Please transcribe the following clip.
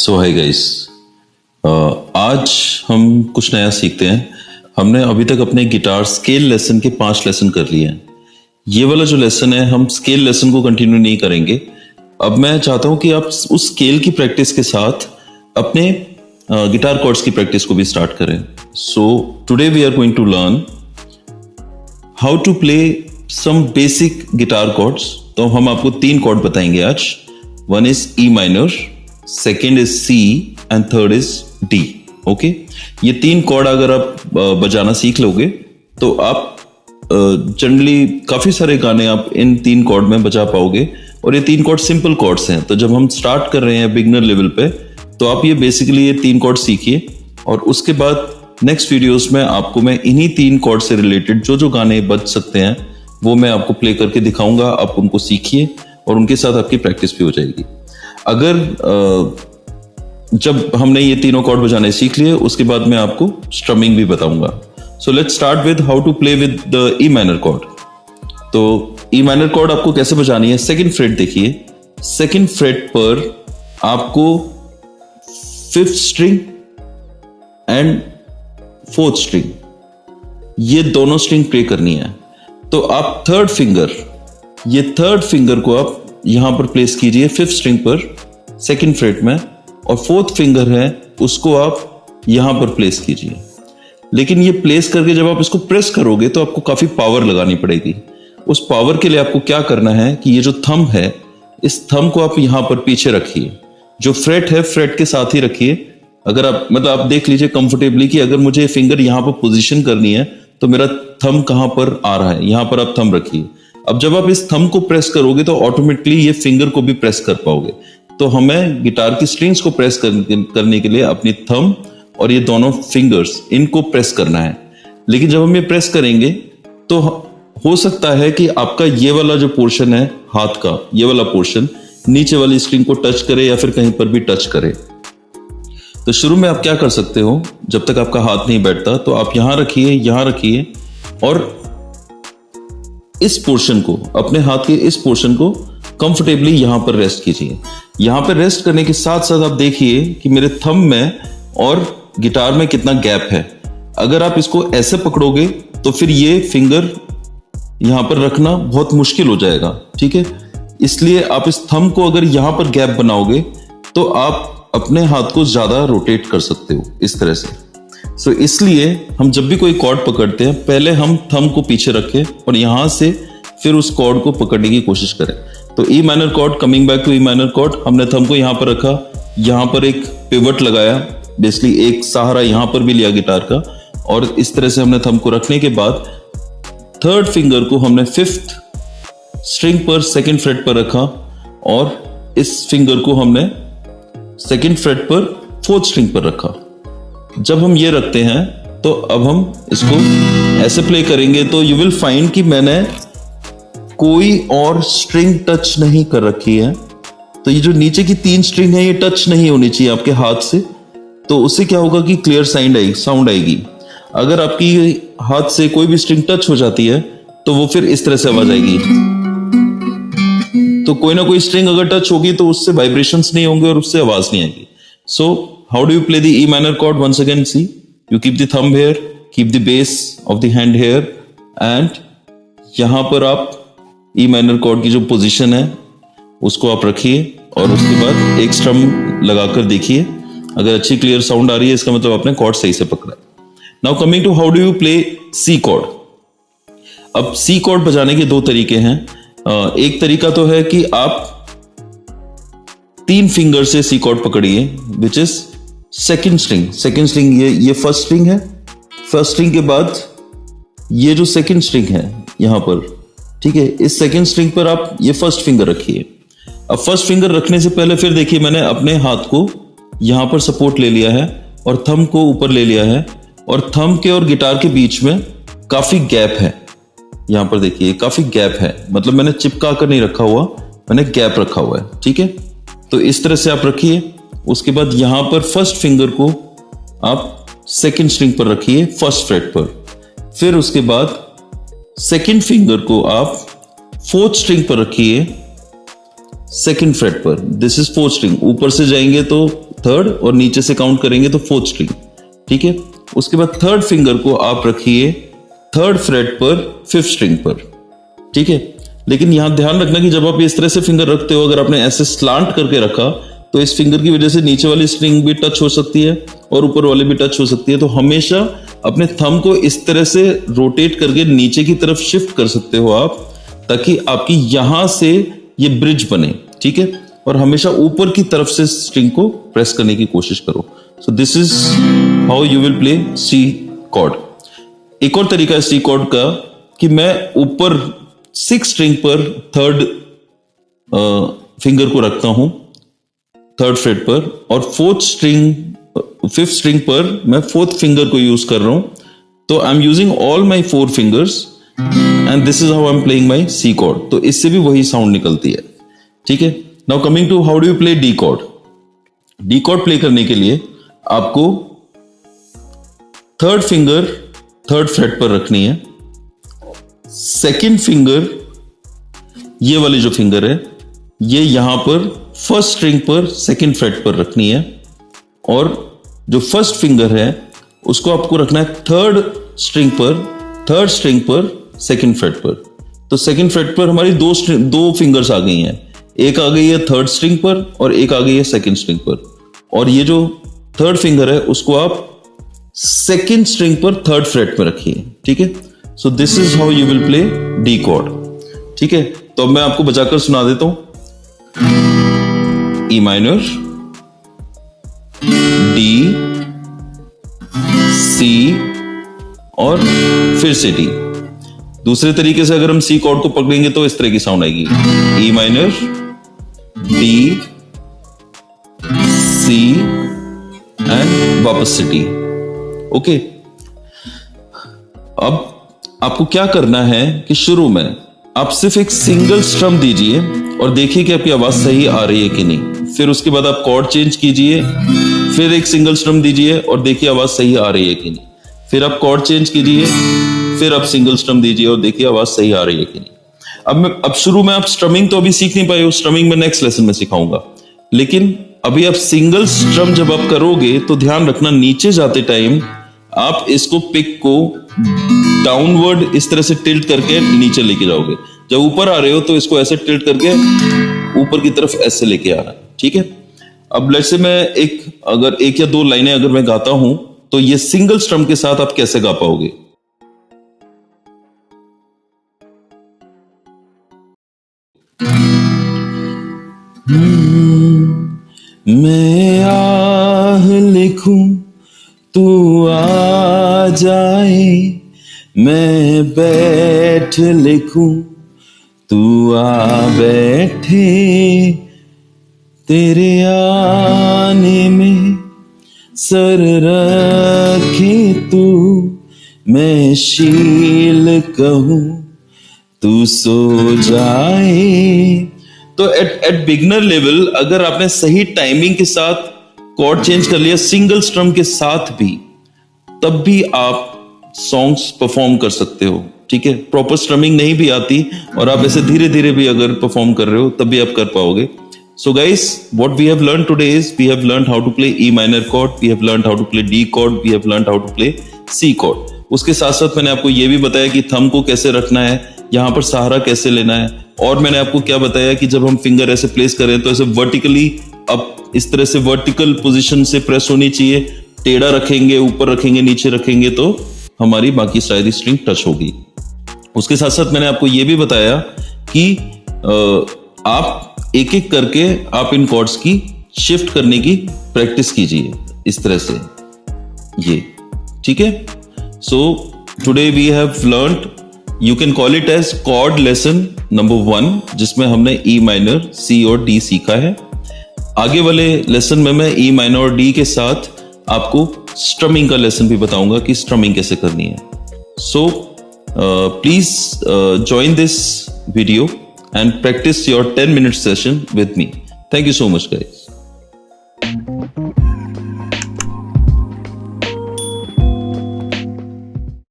सो hi guys, आज हम कुछ नया सीखते हैं। हमने अभी तक अपने गिटार स्केल लेसन के 5 लेसन कर लिए हैं। ये वाला जो लेसन है, हम स्केल लेसन को कंटिन्यू नहीं करेंगे। अब मैं चाहता हूं कि आप उस स्केल की प्रैक्टिस के साथ अपने गिटार कॉर्ड्स की प्रैक्टिस को भी स्टार्ट करें। So today we are going to learn how to play some basic guitar chords. तो हम आपको 3 कॉर्ड बताएंगे आज। One is E minor, second is C and third is D. Okay, ये 3 कॉर्ड अगर आप बजाना सीख लोगे तो आप जनरली काफी सारे गाने आप इन 3 कॉर्ड में बजा पाओगे। और ये 3 कॉर्ड सिंपल कॉर्ड्स हैं, तो जब हम स्टार्ट कर रहे हैं बिगिनर लेवल पे तो आप ये बेसिकली ये 3 कॉर्ड सीखिए। और उसके बाद नेक्स्ट वीडियोस में आपको मैं इन्हीं 3 कॉर्ड से रिलेटेड जो गाने बज सकते हैं वो मैं आपको प्ले करके दिखाऊंगा। आप उनको सीखिए और उनके साथ आपकी प्रैक्टिस भी हो जाएगी। अगर जब हमने ये तीनों कॉर्ड बजाने सीख लिए उसके बाद मैं आपको स्ट्रमिंग भी बताऊंगा। So let's start with how to play with the E minor chord. तो ई माइनर कॉर्ड आपको कैसे बजानी है, सेकंड फ्रेट देखिए। सेकंड फ्रेट पर आपको 5th string and 4th string, ये दोनों स्ट्रिंग प्ले करनी है। तो आप थर्ड फिंगर को आप यहां पर प्लेस कीजिए 5th स्ट्रिंग पर सेकंड फ्रेट में, और 4th फिंगर है उसको आप यहां पर प्लेस कीजिए। लेकिन ये प्लेस करके जब आप इसको प्रेस करोगे तो आपको काफी पावर लगानी पड़ेगी। उस पावर के लिए आपको क्या करना है कि ये जो थंब है, इस थंब को आप यहां पर पीछे रखिए। जो फ्रेट है फ्रेट के साथ ही रखिए। अगर आप देख लीजिए कंफर्टेबली कि अगर मुझे फिंगर यहां पर पोजीशन करनी है तो मेरा थंब कहां पर आ रहा है, यहां पर आप थंब रखिए। अब जब आप इस थंब को प्रेस करोगे तो ऑटोमेटिकली ये फिंगर को भी प्रेस कर पाओगे। तो हमें गिटार की स्ट्रिंग्स को प्रेस करने के लिए अपनी थंब और ये दोनों फिंगर्स इनको प्रेस करना है। लेकिन जब हम ये प्रेस करेंगे तो हो सकता है कि आपका ये वाला जो पोर्शन है हाथ का, ये वाला पोर्शन नीचे वाली स्ट्रिंग को टच करे या फिर कहीं पर भी टच करे। तो शुरू में आप क्या कर सकते हो, जब तक आपका हाथ नहीं बैठता तो आप यहां रखिए और इस पोर्शन को, अपने हाथ के इस पोर्शन को कंफर्टेबली यहां पर रेस्ट कीजिए। यहां पर रेस्ट करने के साथ साथ आप देखिए कि मेरे थंब में और गिटार में कितना गैप है। अगर आप इसको ऐसे पकड़ोगे तो फिर ये फिंगर यहां पर रखना बहुत मुश्किल हो जाएगा, ठीक है। इसलिए आप इस थंब को अगर यहां पर गैप बनाओगे तो आप अपने हाथ को ज्यादा रोटेट कर सकते हो इस तरह से। सो इसलिए हम जब भी कोई कॉर्ड पकड़ते हैं पहले हम थंब को पीछे रखें और यहां से फिर उस कॉर्ड को पकड़ने की कोशिश करें। तो E minor chord, coming back to E minor chord, हमने थंब को यहां पर रखा, यहां पर एक पिवट लगाया, बेसिकली एक सहारा यहां पर भी लिया गिटार का, और इस तरह से हमने थंब को रखने के बाद थर्ड फिंगर को हमने 5th स्ट्रिंग पर सेकंड फ्रेट पर रखा और इस फिंगर को हमने सेकंड फ्रेट पर 4th स्ट्रिंग पर रखा। जब हम ये रखते हैं तो अब हम इसको ऐसे प्ले करेंगे तो यू विल फाइंड कि मैंने कोई और स्ट्रिंग टच नहीं कर रखी है। तो ये जो नीचे की 3 स्ट्रिंग है ये टच नहीं होनी चाहिए आपके हाथ से। तो उससे क्या होगा कि क्लियर साउंड आएगी। अगर आपकी हाथ से कोई भी स्ट्रिंग टच हो जाती है तो वो फिर इस तरह से आवाज आएगी। तो कोई ना कोई स्ट्रिंग अगर टच होगी तो उससे वाइब्रेशंस नहीं होंगे और उससे आवाज नहीं आएगी। So how do you play the E minor chord? Once again see, you keep the thumb here, keep the base of the hand here, and यहां पर आप ई माइनर कॉर्ड की जो पोजीशन है उसको आप रखिए और उसके बाद एक स्ट्रम लगाकर देखिए। अगर अच्छी क्लियर साउंड आ रही है इसका मतलब आपने कॉर्ड सही से पकड़ा है। Now coming to how do you play C chord. अब सी कॉर्ड बजाने के 2 तरीके हैं। एक तरीका तो है कि आप 3 फिंगर से सी कॉर्ड पकड़िए, विच इज सेकंड स्ट्रिंग। ये फर्स्ट स्ट्रिंग है। फर्स्ट स्ट्रिंग के बाद ये जो सेकंड स्ट्रिंग है यहां पर, ठीक है, इस सेकंड स्ट्रिंग पर आप ये फर्स्ट फिंगर रखिए। अब फर्स्ट फिंगर रखने से पहले फिर देखिए मैंने अपने हाथ को यहां पर सपोर्ट ले लिया है और थंब को ऊपर ले लिया है, और थंब के और गिटार के बीच में काफी गैप है। यहां पर देखिए काफी गैप है, मतलब मैंने चिपका कर नहीं रखा हुआ, मैंने गैप रखा हुआ है, ठीक है। तो इस तरह से आप रखिए। उसके बाद यहां पर फर्स्ट फिंगर को आप सेकंड स्ट्रिंग पर रखिए, फर्स्ट फ्रेट पर। फिर उसके बाद सेकंड फिंगर को आप 4th स्ट्रिंग पर रखिए, सेकंड फ्रेट पर। This is 4th string. ऊपर से जाएंगे तो थर्ड, और नीचे से काउंट करेंगे तो फोर्थ स्ट्रिंग, ठीक है। उसके बाद थर्ड फिंगर को आप रखिए थर्ड फ्रेट पर फिफ्थ स्ट्रिंग पर, ठीक है। लेकिन यहां ध्यान रखना कि जब आप इस तरह से फिंगर रखते हो, अगर आपने ऐसे स्लांट करके रखा तो इस फिंगर की वजह से नीचे वाली स्ट्रिंग भी टच हो सकती है और ऊपर वाली भी टच हो सकती है। तो हमेशा अपने थंब को इस तरह से रोटेट करके नीचे की तरफ शिफ्ट कर सकते हो आप, ताकि आपकी यहां से ये ब्रिज बने, ठीक है। और हमेशा ऊपर की तरफ से स्ट्रिंग को प्रेस करने की कोशिश करो। So this is how you will play C chord. एक और तरीका है सी कॉर्ड का कि मैं ऊपर सिक्स स्ट्रिंग पर थर्ड फिंगर को रखता हूं, थर्ड फ्रेट पर, और फिफ्थ स्ट्रिंग पर मैं फोर्थ फिंगर को यूज कर रहा हूं। तो I am using all my four fingers and this is how I am playing my C chord. तो इससे भी वही साउंड निकलती है, ठीक है। Now coming to how do you play D chord. D chord play करने के लिए आपको थर्ड फिंगर थर्ड फ्रेट पर रखनी है, सेकंड फिंगर ये वाली जो फिंगर है ये यहां पर फर्स्ट स्ट्रिंग पर सेकंड फ्रेट पर रखनी है, और जो फर्स्ट फिंगर है उसको आपको रखना है थर्ड स्ट्रिंग पर सेकंड फ्रेट पर। तो सेकंड फ्रेट पर हमारी दो फिंगर्स आ गई हैं, एक आ गई है थर्ड स्ट्रिंग पर और एक आ गई है सेकंड स्ट्रिंग पर। और ये जो थर्ड फिंगर है उसको आप सेकंड स्ट्रिंग पर थर्ड फ्रेट पर रखिए, ठीक है। सो this is how you will play D cord, ठीक है। तो अब मैं आपको बजाकर सुना देता हूं। ई माइनर, डी, सी और फिर से डी। दूसरे तरीके से अगर हम सी कॉर्ड को पकड़ेंगे तो इस तरह की साउंड आएगी, E minor, D, C and वापस से डी। ओके, अब आपको क्या करना है कि शुरू में आप सिर्फ एक सिंगल स्ट्रम दीजिए और देखिए कि आपकी आवाज सही आ रही है कि नहीं। फिर उसके बाद आप कॉर्ड चेंज कीजिए, फिर एक सिंगल स्ट्रम दीजिए और देखिए आवाज सही आ रही है कि नहीं। फिर आप कॉर्ड चेंज कीजिए, फिर आप सिंगल स्ट्रम दीजिए और देखिए आवाज सही आ रही है कि नहीं। अब शुरू में आप स्ट्रमिंग तो अभी सीख नहीं पाए हो, स्ट्रमिंग में नेक्स्ट लेसन में सिखाऊंगा। लेकिन अभी आप सिंगल स्ट्रम जब आप करोगे तो ध्यान रखना नीचे जाते टाइम आप इसको पिक को डाउनवर्ड इस तरह से टिल्ट करके नीचे लेके जाओगे। जब ऊपर आ रहे हो तो इसको ऐसे टिल्ट करके ऊपर की तरफ ऐसे लेके आना, ठीक है। अब लेट्स से मैं अगर एक या दो लाइनें अगर मैं गाता हूं तो ये सिंगल स्ट्रम के साथ आप कैसे गा पाओगे। मैं आह लिखूं तू आ जाए, मैं बैठ लिखूं तू आ बैठे, तेरे आने में सर रखे तू, मैं शील कहूं तू सो जाए। तो एट बिगनर लेवल अगर आपने सही टाइमिंग के साथ कॉर्ड चेंज कर लिया सिंगल स्ट्रम के साथ भी, तब भी आप सॉन्ग्स परफॉर्म कर सकते हो, ठीक है। प्रॉपर स्ट्रमिंग नहीं भी आती और आप ऐसे धीरे धीरे भी अगर परफॉर्म कर रहे हो तब भी आप कर पाओगे। So guys, what we have learn today is we have learn how to play E minor chord, we have learn how to play D chord, we have learn how to play C chord. उसके साथ साथ मैंने आपको यह भी बताया कि thumb को कैसे रखना है, यहां पर सहारा कैसे लेना है, और मैंने आपको क्या बताया कि जब हम फिंगर ऐसे प्लेस करें तो ऐसे वर्टिकली अब इस तरह से वर्टिकल पोजीशन से प्रेस होनी चाहिए। टेढ़ा रखेंगे, ऊपर रखेंगे, नीचे रखेंगे तो हमारी बाकी सारी स्ट्रिंग टच होगी। उसके साथ साथ मैंने आपको यह भी बताया कि आप एक एक करके आप इन कॉर्ड्स की शिफ्ट करने की प्रैक्टिस कीजिए इस तरह से, ये ठीक है। So today we have learned, you can call it as chord lesson number 1, जिसमें हमने ई माइनर, सी और डी सीखा है। आगे वाले लेसन में मैं ई माइनर और डी के साथ आपको स्ट्रमिंग का लेसन भी बताऊंगा कि स्ट्रमिंग कैसे करनी है। So please join this video and practice your 10-minute session with me. Thank you so much, guys.